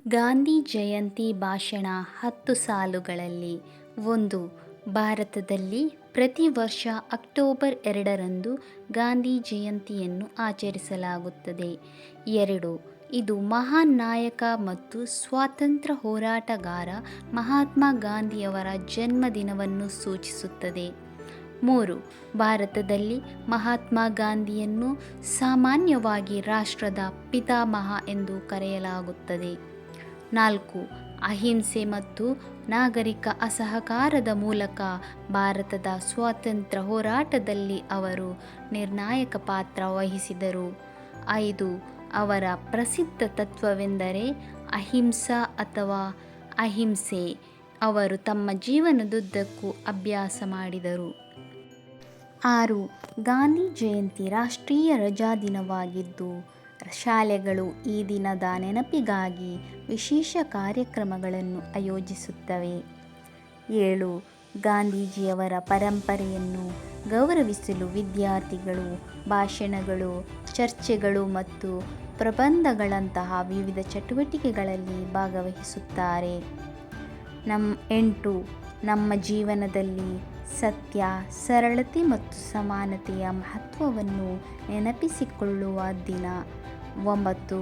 ಗಾಂಧಿ ಜಯಂತಿ ಭಾಷಣ 10 ಸಾಲುಗಳಲ್ಲಿ. 1. ಭಾರತದಲ್ಲಿ ಪ್ರತಿ ವರ್ಷ ಅಕ್ಟೋಬರ್ 2ರಂದು ಗಾಂಧಿ ಜಯಂತಿಯನ್ನು ಆಚರಿಸಲಾಗುತ್ತದೆ. 2. ಇದು ಮಹಾನ್ ನಾಯಕ ಮತ್ತು ಸ್ವಾತಂತ್ರ್ಯ ಹೋರಾಟಗಾರ ಮಹಾತ್ಮ ಗಾಂಧಿಯವರ ಜನ್ಮದಿನವನ್ನು ಸೂಚಿಸುತ್ತದೆ. 3. ಭಾರತದಲ್ಲಿ ಮಹಾತ್ಮ ಗಾಂಧಿಯನ್ನು ಸಾಮಾನ್ಯವಾಗಿ ರಾಷ್ಟ್ರದ ಪಿತಾಮಹ ಎಂದು ಕರೆಯಲಾಗುತ್ತದೆ. 4. ಅಹಿಂಸೆ ಮತ್ತು ನಾಗರಿಕ ಅಸಹಕಾರದ ಮೂಲಕ ಭಾರತದ ಸ್ವಾತಂತ್ರ್ಯ ಹೋರಾಟದಲ್ಲಿ ಅವರು ನಿರ್ಣಾಯಕ ಪಾತ್ರ ವಹಿಸಿದರು. 5. ಅವರ ಪ್ರಸಿದ್ಧ ತತ್ವವೆಂದರೆ ಅಹಿಂಸಾ ಅಥವಾ ಅಹಿಂಸೆ. ಅವರು ತಮ್ಮ ಜೀವನದುದ್ದಕ್ಕೂ ಅಭ್ಯಾಸ ಮಾಡಿದರು. 6. ಗಾಂಧಿ ಜಯಂತಿ ರಾಷ್ಟ್ರೀಯ ರಜಾದಿನವಾಗಿದ್ದು, ಶಾಲೆಗಳು ಈ ದಿನದ ನೆನಪಿಗಾಗಿ ವಿಶೇಷ ಕಾರ್ಯಕ್ರಮಗಳನ್ನು ಆಯೋಜಿಸುತ್ತವೆ. 7. ಗಾಂಧೀಜಿಯವರ ಪರಂಪರೆಯನ್ನು ಗೌರವಿಸಲು ವಿದ್ಯಾರ್ಥಿಗಳು ಭಾಷಣಗಳು, ಚರ್ಚೆಗಳು ಮತ್ತು ಪ್ರಬಂಧಗಳಂತಹ ವಿವಿಧ ಚಟುವಟಿಕೆಗಳಲ್ಲಿ ಭಾಗವಹಿಸುತ್ತಾರೆ. 8. ನಮ್ಮ ಜೀವನದಲ್ಲಿ ಸತ್ಯ, ಸರಳತೆ ಮತ್ತು ಸಮಾನತೆಯ ಮಹತ್ವವನ್ನು ನೆನಪಿಸಿಕೊಳ್ಳುವ ದಿನ. 9.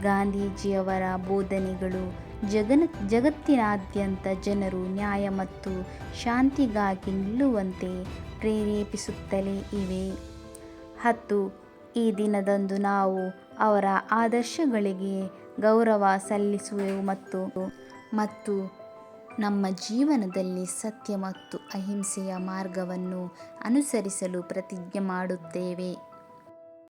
ಗಾಂಧೀಜಿಯವರ ಬೋಧನೆಗಳು ಜಗತ್ತಿನಾದ್ಯಂತ ಜನರು ನ್ಯಾಯ ಮತ್ತು ಶಾಂತಿಗಾಗಿ ನಿಲ್ಲುವಂತೆ ಪ್ರೇರೇಪಿಸುತ್ತಲೇ ಇವೆ. 10. ಈ ದಿನದಂದು ನಾವು ಅವರ ಆದರ್ಶಗಳಿಗೆ ಗೌರವ ಸಲ್ಲಿಸುವೆವು ಮತ್ತು ನಮ್ಮ ಜೀವನದಲ್ಲಿ ಸತ್ಯ ಮತ್ತು ಅಹಿಂಸೆಯ ಮಾರ್ಗವನ್ನು ಅನುಸರಿಸಲು ಪ್ರತಿಜ್ಞೆ ಮಾಡುತ್ತೇವೆ.